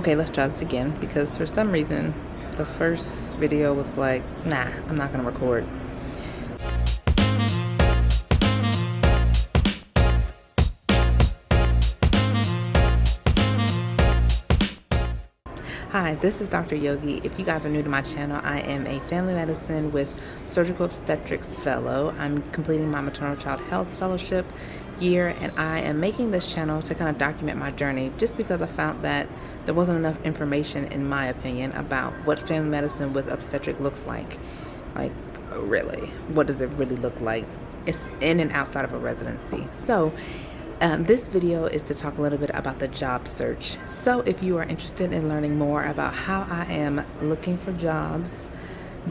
Okay, let's try this again because for some reason the first video was like, nah, I'm not gonna record. Hi, this is Doctor Yogi. If you guys are new to my channel, I am a family medicine with Surgical Obstetrics fellow. I'm completing my Maternal Child Health fellowship year, and I am making this channel to kind of document my journey just because I found that there wasn't enough information, in my opinion, about what family medicine with obstetric looks like. Like, really, what does it really look like? It's in and outside of a residency. So this video is to talk a little bit about the job search. So if you are interested in learning more about how I am looking for jobs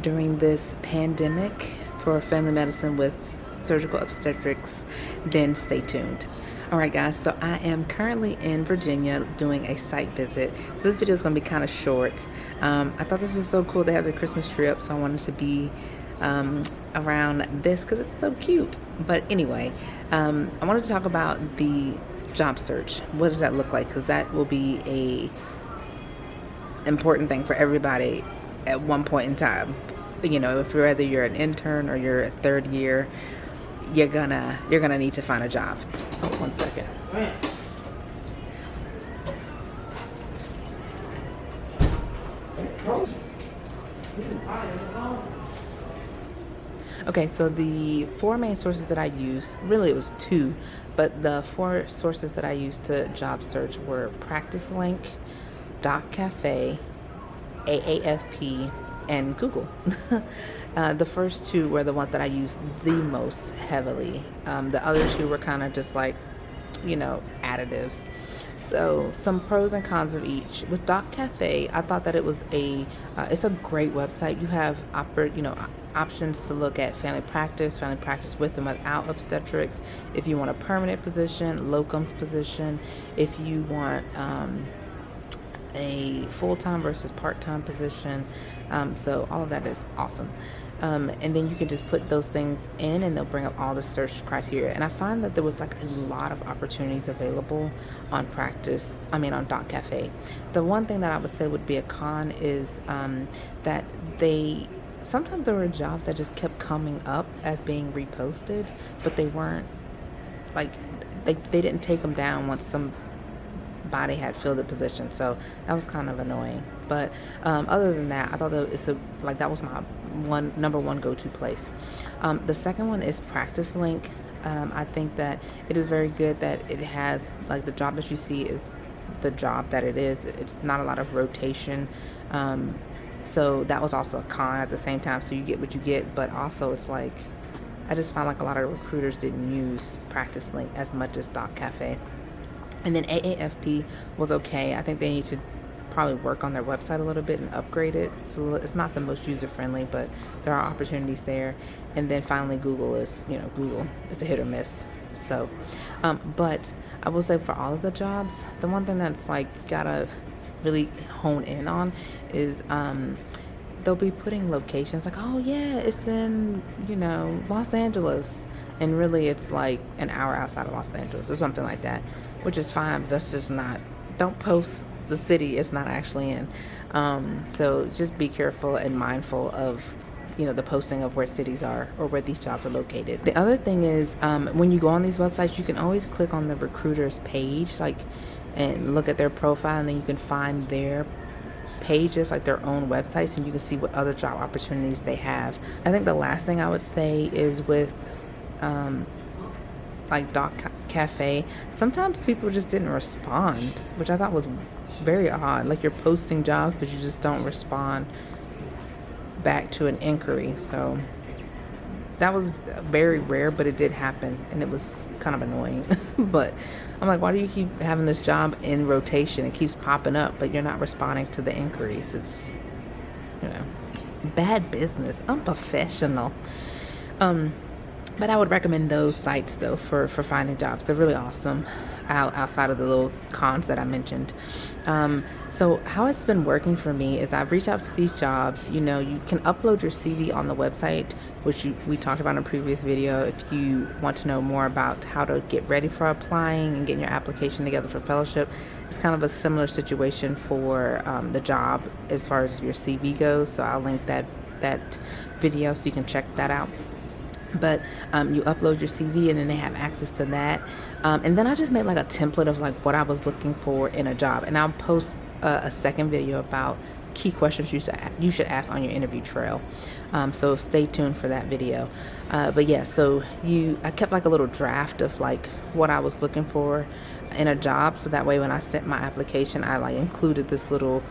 during this pandemic for family medicine with surgical obstetrics, then stay tuned. All right, guys, so I am currently in Virginia doing a site visit. So this video is going to be kind of short. I thought this was so cool. They have their Christmas tree up, so I wanted to be around this because it's so cute. But anyway, I wanted to talk about the job search. What does that look like? Because that will be a important thing for everybody at one point in time. You know, if whether you're an intern or you're a third year, you're gonna need to find a job. Oh, 1 second. Okay, so the four main sources that I use, really it was two, but the four sources that I used to job search were Practice Link, Doc Cafe, AAFP, and Google. The first two were the ones that I used the most heavily. The other two were kind of just like, you know, additives. So some pros and cons of each. With Doc Cafe, I thought that it was it's a great website. You have options to look at family practice with and without obstetrics. If you want a permanent position, locums position, if you want a full-time versus part-time position. So all of that is awesome. And then you can just put those things in and they'll bring up all the search criteria. And I find that there was like a lot of opportunities available on Doc Cafe. The one thing that I would say would be a con is that sometimes there were jobs that just kept coming up as being reposted, but they weren't, like, they didn't take them down once somebody had filled the position. So that was kind of annoying. But other than that, I thought that that was my number one go-to place. The second one is Practice Link. I think that it is very good that it has, like, the job that you see is the job that it is. It's not a lot of rotation. So that was also a con at the same time. So you get what you get, but also it's like, I just found like a lot of recruiters didn't use Practice Link as much as Doc Cafe. And then AAFP was okay. I think they need to probably work on their website a little bit and upgrade it. So it's not the most user-friendly, but there are opportunities there. And then finally, Google is, Google is a hit or miss. So, but I will say for all of the jobs, the one thing that's like, you gotta really hone in on is they'll be putting locations like, oh yeah, it's in, Los Angeles. And really it's like an hour outside of Los Angeles or something like that, which is fine, but that's just not, don't post the city it's not actually in. So just be careful and mindful of, the posting of where cities are or where these jobs are located. The other thing is when you go on these websites, you can always click on the recruiter's page, and look at their profile, and then you can find their pages, like their own websites, and you can see what other job opportunities they have. I think the last thing I would say is with like Doc Cafe, sometimes people just didn't respond, which I thought was very odd. Like, you're posting jobs, but you just don't respond back to an inquiry. So that was very rare, but it did happen, and it was kind of annoying. But I'm like, why do you keep having this job in rotation? It keeps popping up, but you're not responding to the inquiries. It's, bad business, unprofessional. But I would recommend those sites though for finding jobs. They're really awesome. outside of the little cons that I mentioned. So how it's been working for me is I've reached out to these jobs. You know, you can upload your CV on the website, which we talked about in a previous video. If you want to know more about how to get ready for applying and getting your application together for fellowship, it's kind of a similar situation for the job as far as your CV goes. So I'll link that video so you can check that out. But you upload your CV and then they have access to that. And then I just made like a template of like what I was looking for in a job. And I'll post a second video about key questions you should ask on your interview trail. So stay tuned for that video. But yeah, so I kept like a little draft of like what I was looking for in a job. So that way when I sent my application, I like included this little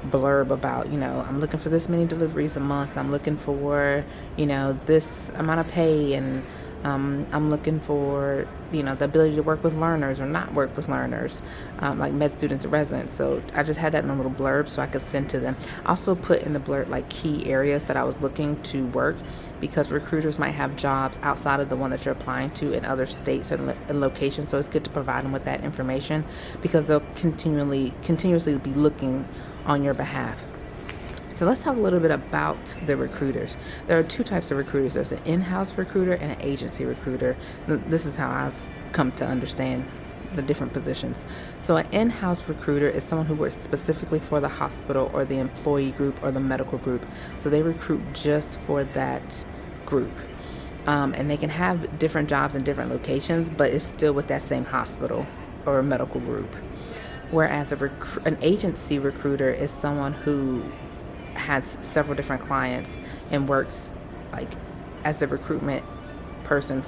blurb about, you know, I'm looking for this many deliveries a month, I'm looking for, you know, this amount of pay, and I'm looking for, you know, the ability to work with learners or not work with learners, like med students and residents. So I just had that in a little blurb so I could send to them. Also put in the blurb like key areas that I was looking to work, because recruiters might have jobs outside of the one that you're applying to in other states and locations. So it's good to provide them with that information, because they'll continuously be looking on your behalf. So let's talk a little bit about the recruiters. There are two types of recruiters. There's an in-house recruiter and an agency recruiter. This is how I've come to understand the different positions. So an in-house recruiter is someone who works specifically for the hospital or the employee group or the medical group. So they recruit just for that group. And they can have different jobs in different locations, but it's still with that same hospital or medical group. Whereas an agency recruiter is someone who has several different clients and works like as the recruitment person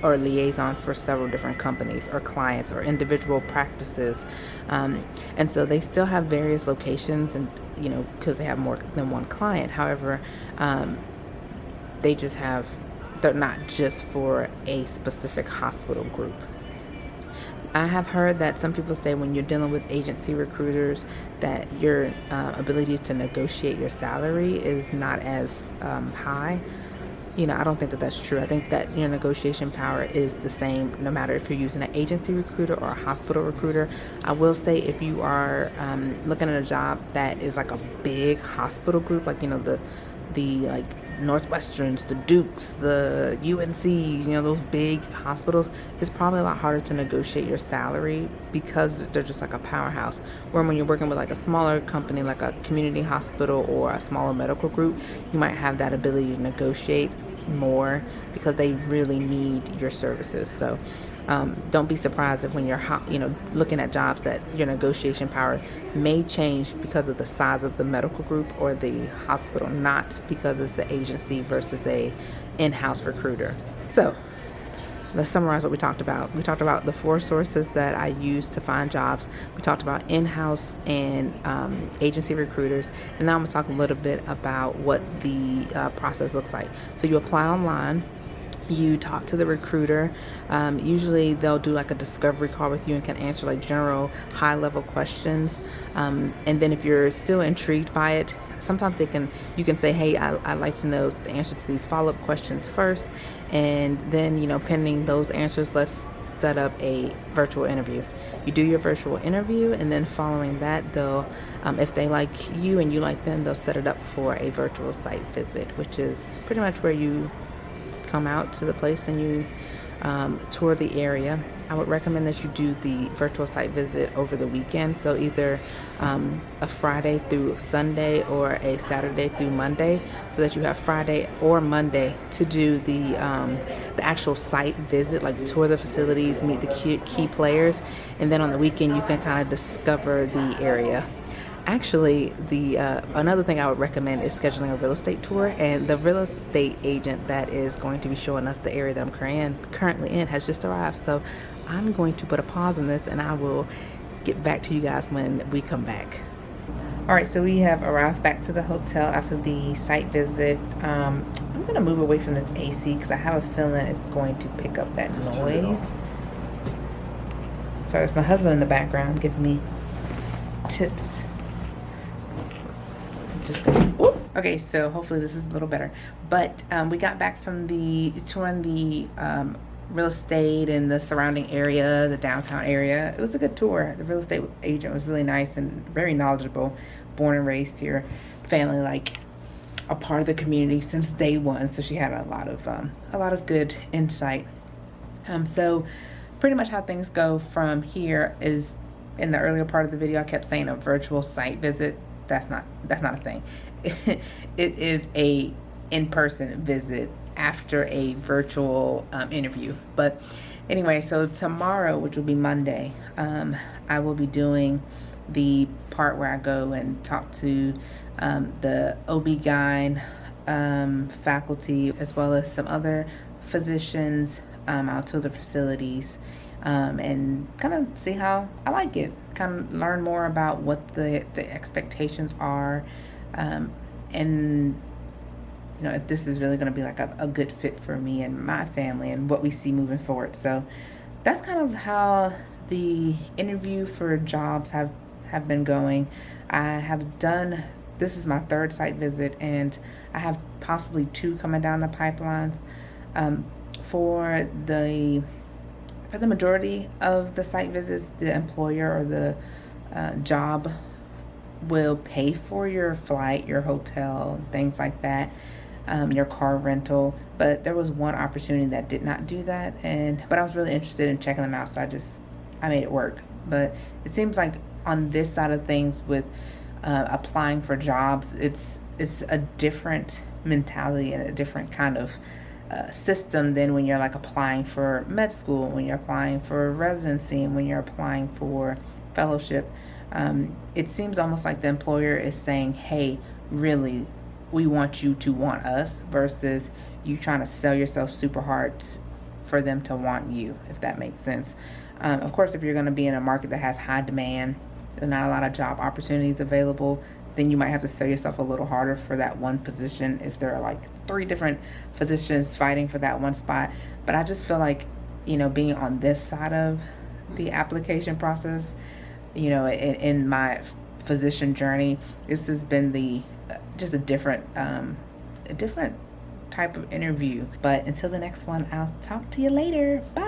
or liaison for several different companies or clients or individual practices. And so they still have various locations, and, you know, because they have more than one client. However, they're not just for a specific hospital group. I have heard that some people say when you're dealing with agency recruiters that your ability to negotiate your salary is not as high. You know, I don't think that that's true. I think that your negotiation power is the same no matter if you're using an agency recruiter or a hospital recruiter. I will say if you are looking at a job that is like a big hospital group, like, you know, the like Northwesterns, the Dukes, the UNCs, you know, those big hospitals, it's probably a lot harder to negotiate your salary because they're just like a powerhouse. Where when you're working with like a smaller company, like a community hospital or a smaller medical group, you might have that ability to negotiate more because they really need your services. So don't be surprised if when you're looking at jobs that your negotiation power may change because of the size of the medical group or the hospital, not because it's the agency versus a in-house recruiter. So let's summarize what we talked about. We talked about the 4 sources that I use to find jobs. We talked about in-house and agency recruiters. And now I'm going to talk a little bit about what the process looks like. So you apply online. You talk to the recruiter. Usually they'll do like a discovery call with you and can answer like general high-level questions. And then if you're still intrigued by it, sometimes you can say, hey, I'd like to know the answer to these follow-up questions first. And then, you know, pending those answers, let's set up a virtual interview. You do your virtual interview, and then following that, they'll, if they like you and you like them, they'll set it up for a virtual site visit, which is pretty much where you come out to the place and you tour the area. I would recommend that you do the virtual site visit over the weekend, so either a Friday through Sunday or a Saturday through Monday, so that you have Friday or Monday to do the actual site visit, like tour the facilities, meet the key players, and then on the weekend you can kind of discover the area. Actually, another thing I would recommend is scheduling a real estate tour, and the real estate agent that is going to be showing us the area that I'm currently in has just arrived. So I'm going to put a pause on this, and I will get back to you guys when we come back. All right, so we have arrived back to the hotel after the site visit. I'm going to move away from this AC because I have a feeling it's going to pick up that noise. Sorry, it's my husband in the background giving me tips. Okay, so hopefully this is a little better. But we got back from the touring the real estate in the surrounding area, the downtown area. It was a good tour. The real estate agent was really nice and very knowledgeable. Born and raised here, family like a part of the community since day one. So she had a lot of good insight. So pretty much how things go from here is, in the earlier part of the video, I kept saying a virtual site visit. That's not a thing. It is a in-person visit after a virtual interview. But anyway, so tomorrow, which will be Monday, I will be doing the part where I go and talk to the OB-GYN faculty, as well as some other physicians out to the facilities, and kind of see how I like it, kind of learn more about what the expectations are, and if this is really going to be like a good fit for me and my family and what we see moving forward. So that's kind of how the interview for jobs have been going. I have done, this is my third site visit, and I have possibly 2 coming down the pipelines. For the majority of the site visits, the employer or the job will pay for your flight, your hotel, things like that, your car rental. But there was one opportunity that did not do that, but I was really interested in checking them out, so I made it work. But it seems like on this side of things with applying for jobs, it's a different mentality and a different kind of system than when you're like applying for med school, when you're applying for residency, and when you're applying for fellowship. It seems almost like the employer is saying, hey, really, we want you to want us, versus you trying to sell yourself super hard for them to want you, if that makes sense. Of course, if you're going to be in a market that has high demand, there's not a lot of job opportunities available, then you might have to sell yourself a little harder for that one position if there are like 3 different physicians fighting for that one spot. But I just feel like, being on this side of the application process, in my physician journey, this has been just a different type of interview. But until the next one, I'll talk to you later. Bye.